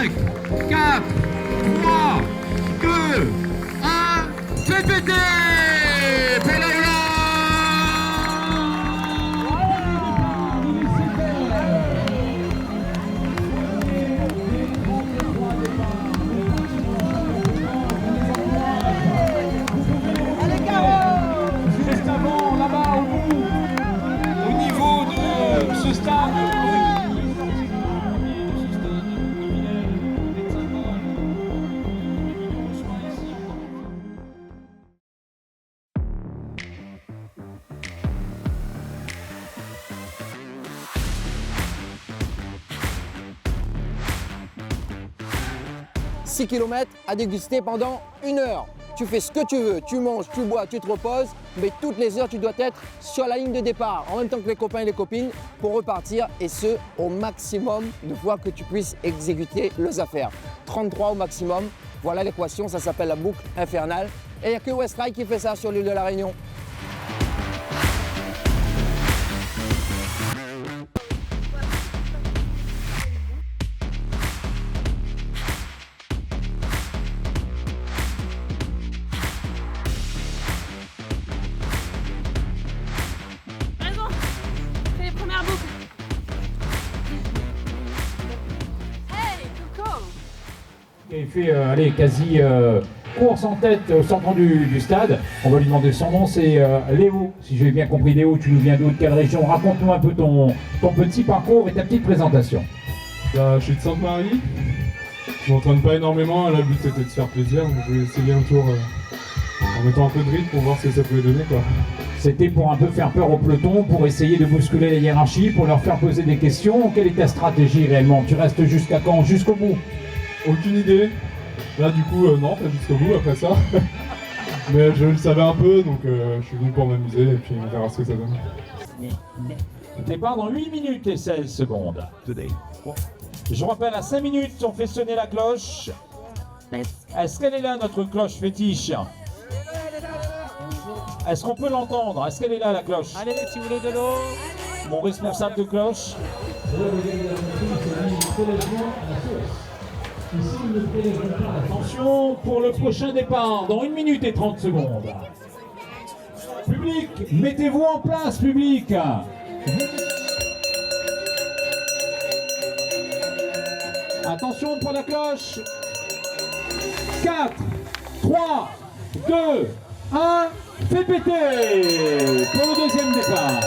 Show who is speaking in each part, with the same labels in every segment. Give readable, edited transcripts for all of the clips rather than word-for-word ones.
Speaker 1: 5, 4, 3, 2, 1, faites péter Pénélope.
Speaker 2: Juste avant, là-bas, au bout, au niveau de ce stade. «
Speaker 3: 6 km à déguster pendant 1 heure. Tu fais ce que tu veux, tu manges, tu bois, tu te reposes, mais toutes les heures, tu dois être sur la ligne de départ, en même temps que les copains et les copines, pour repartir, et ce, au maximum de fois que tu puisses exécuter les affaires. 33 au maximum, voilà l'équation, ça s'appelle la boucle infernale. Et il n'y a que Westride qui fait ça sur l'île de la Réunion.
Speaker 2: Il fait allez, quasi course en tête au centre du stade. On va lui demander son nom, c'est Léo. Si j'ai bien compris, Léo, tu nous viens d'où, de quelle région? Raconte-nous un peu ton petit parcours et ta petite présentation.
Speaker 4: Là, je suis de Sainte-Marie. Je m'entraîne pas énormément. Là, le but c'était de se faire plaisir. Donc, je vais essayer un tour en mettant un peu de rythme pour voir ce que ça pouvait donner, quoi.
Speaker 2: C'était pour un peu faire peur au peloton, pour essayer de bousculer les hiérarchies, pour leur faire poser des questions. Quelle est ta stratégie réellement? Tu restes jusqu'à quand? Jusqu'au bout?
Speaker 4: Aucune idée. Là, du coup, non, pas jusqu'au bout après ça. Mais je le savais un peu, donc je suis venu pour m'amuser et puis on verra ce que ça donne.
Speaker 2: Départ dans 8 minutes et 16 secondes. Je rappelle, à 5 minutes, on fait sonner la cloche. Est-ce qu'elle est là, notre cloche fétiche? Est-ce qu'on peut l'entendre? Est-ce qu'elle est là, la cloche?
Speaker 5: Allez, si vous voulez de l'eau.
Speaker 2: Mon responsable de cloche. Attention pour le prochain départ, dans 1 minute et 30 secondes. Public, mettez-vous en place, public. Attention pour la cloche. 4, 3, 2, 1, fait péter pour le deuxième départ.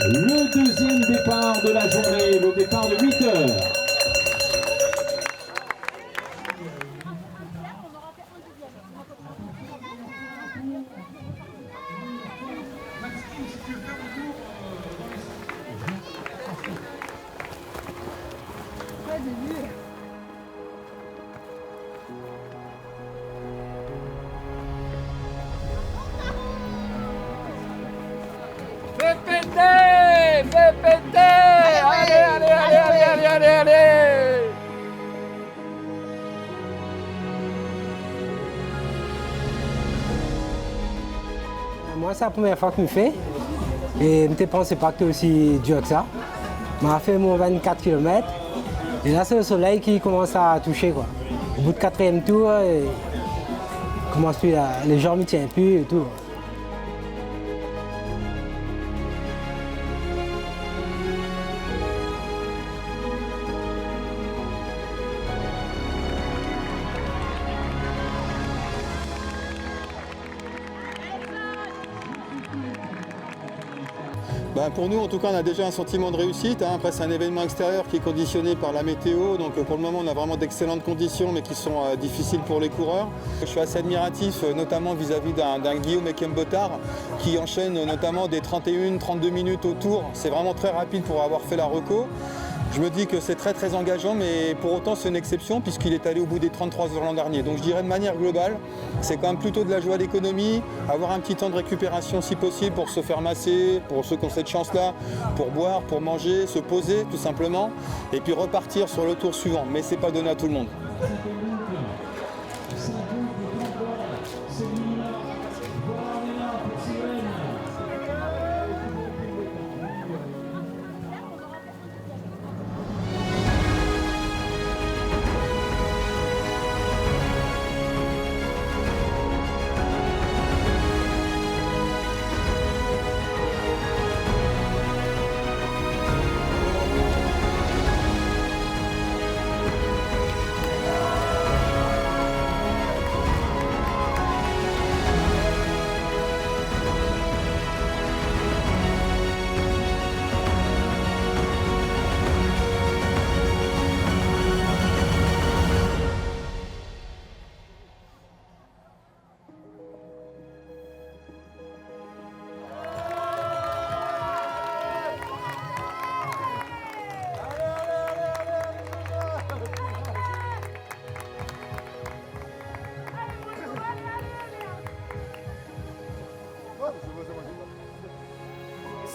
Speaker 2: Le deuxième départ de la journée, le départ de 8 heures.
Speaker 3: Fais péter! Fais péter! Allez, allez, allez, allez, allez, allez, allez!
Speaker 6: Moi, c'est la première fois que je me fais. Et je ne pensais pas que c'était aussi dur que ça. Je fait mon 24 km. Et là, c'est le soleil qui commence à toucher, quoi. Au bout de 4e tour, commence plus les jambes ne tiennent plus et tout.
Speaker 7: Pour nous, en tout cas, on a déjà un sentiment de réussite. Après, c'est un événement extérieur qui est conditionné par la météo. Donc, pour le moment, on a vraiment d'excellentes conditions, mais qui sont difficiles pour les coureurs. Je suis assez admiratif, notamment vis-à-vis d'un Guillaume Ekembotard, qui enchaîne notamment des 31-32 minutes au tour. C'est vraiment très rapide pour avoir fait la reco. Je me dis que c'est très très engageant, mais pour autant c'est une exception puisqu'il est allé au bout des 33 heures l'an dernier. Donc je dirais de manière globale, c'est quand même plutôt de la joie d'économie, avoir un petit temps de récupération si possible pour se faire masser, pour ceux qui ont cette chance-là, pour boire, pour manger, se poser tout simplement, et puis repartir sur le tour suivant. Mais c'est pas donné à tout le monde.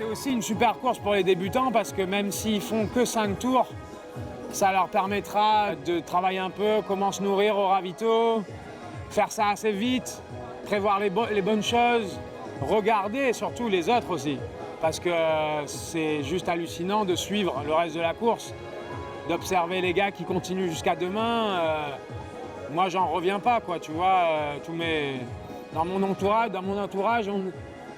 Speaker 5: c'est aussi une super course pour les débutants parce que même s'ils font que 5 tours, ça leur permettra de travailler un peu, comment se nourrir au ravito, faire ça assez vite, prévoir les bonnes choses, regarder surtout les autres aussi. Parce que c'est juste hallucinant de suivre le reste de la course, d'observer les gars qui continuent jusqu'à demain. Moi, j'en reviens pas, quoi, tu vois. Dans mon entourage,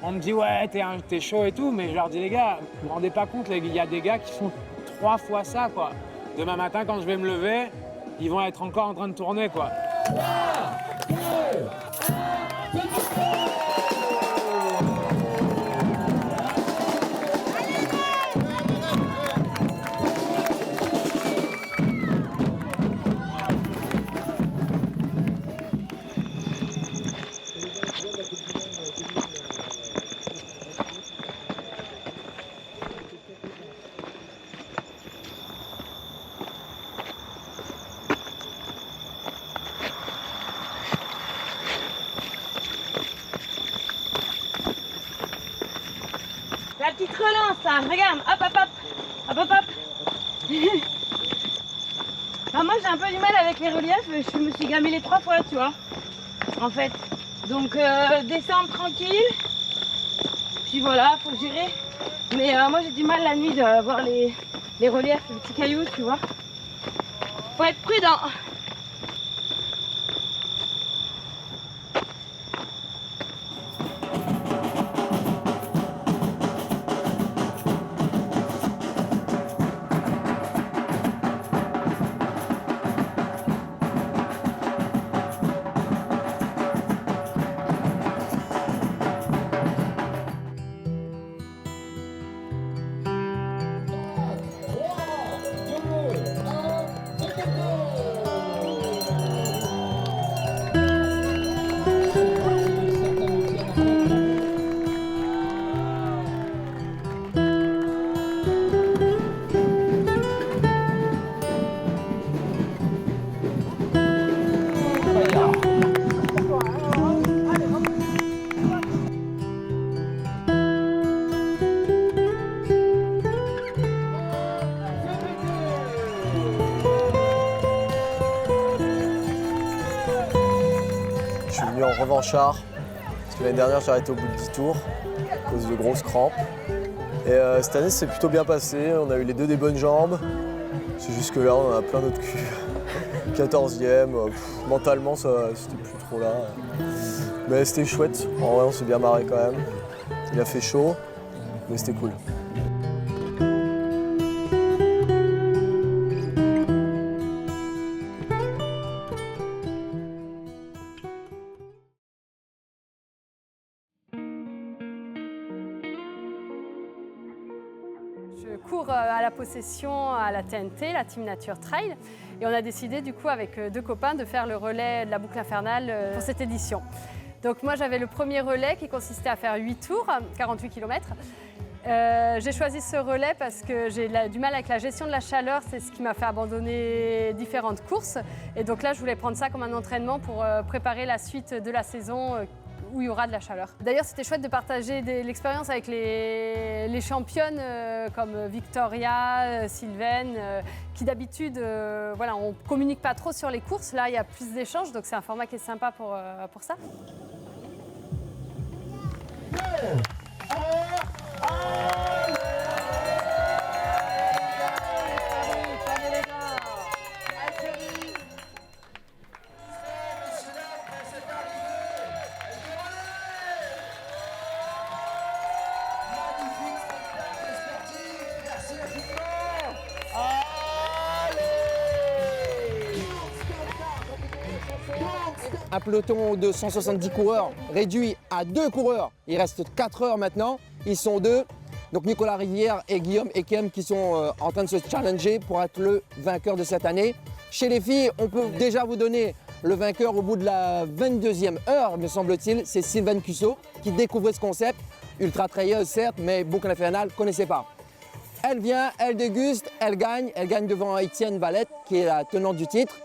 Speaker 5: on me dit « ouais, t'es chaud et tout », mais je leur dis « les gars, vous vous rendez pas compte, il y a des gars qui font 3 fois ça, quoi. Demain matin, quand je vais me lever, ils vont être encore en train de tourner, quoi. »
Speaker 8: La petite relance là, regarde, hop hop hop, hop hop hop. Moi j'ai un peu du mal avec les reliefs, je me suis gamellée 3 fois, tu vois, en fait. Donc descendre tranquille, puis voilà, faut gérer. Mais moi j'ai du mal la nuit de voir les reliefs, les petits cailloux, tu vois. Faut être prudent.
Speaker 3: Je suis venu en revanchard, parce que l'année dernière j'ai arrêté au bout de 10 tours, à cause de grosses crampes. Et cette année c'est plutôt bien passé, on a eu les deux des bonnes jambes. C'est juste que là on en a plein d'autres culs. 14e, mentalement c'était plus trop là. Mais c'était chouette, en vrai on s'est bien marré quand même. Il a fait chaud, mais c'était cool.
Speaker 9: Je cours à la possession à la TNT, la Team Nature Trail, et on a décidé du coup avec 2 copains de faire le relais de la boucle infernale pour cette édition. Donc moi j'avais le premier relais qui consistait à faire 8 tours, 48 km. J'ai choisi ce relais parce que j'ai du mal avec la gestion de la chaleur, c'est ce qui m'a fait abandonner différentes courses. Et donc là je voulais prendre ça comme un entraînement pour préparer la suite de la saison où il y aura de la chaleur. D'ailleurs, c'était chouette de partager l'expérience avec les championnes comme Victoria, Sylvaine, qui d'habitude, voilà, on ne communique pas trop sur les courses. Là, il y a plus d'échanges, donc c'est un format qui est sympa pour ça.
Speaker 3: Un peloton de 170 coureurs réduit à 2 coureurs. Il reste 4 heures maintenant, ils sont 2. Donc Nicolas Rivière et Guillaume Ekem qui sont en train de se challenger pour être le vainqueur de cette année. Chez les filles, on peut déjà vous donner le vainqueur au bout de la 22e heure, me semble-t-il. C'est Sylvaine Cussot qui découvrait ce concept. Ultra trailleuse certes, mais boucle infernale, ne connaissait pas. Elle vient, elle déguste, elle gagne devant Étienne Valette qui est la tenante du titre.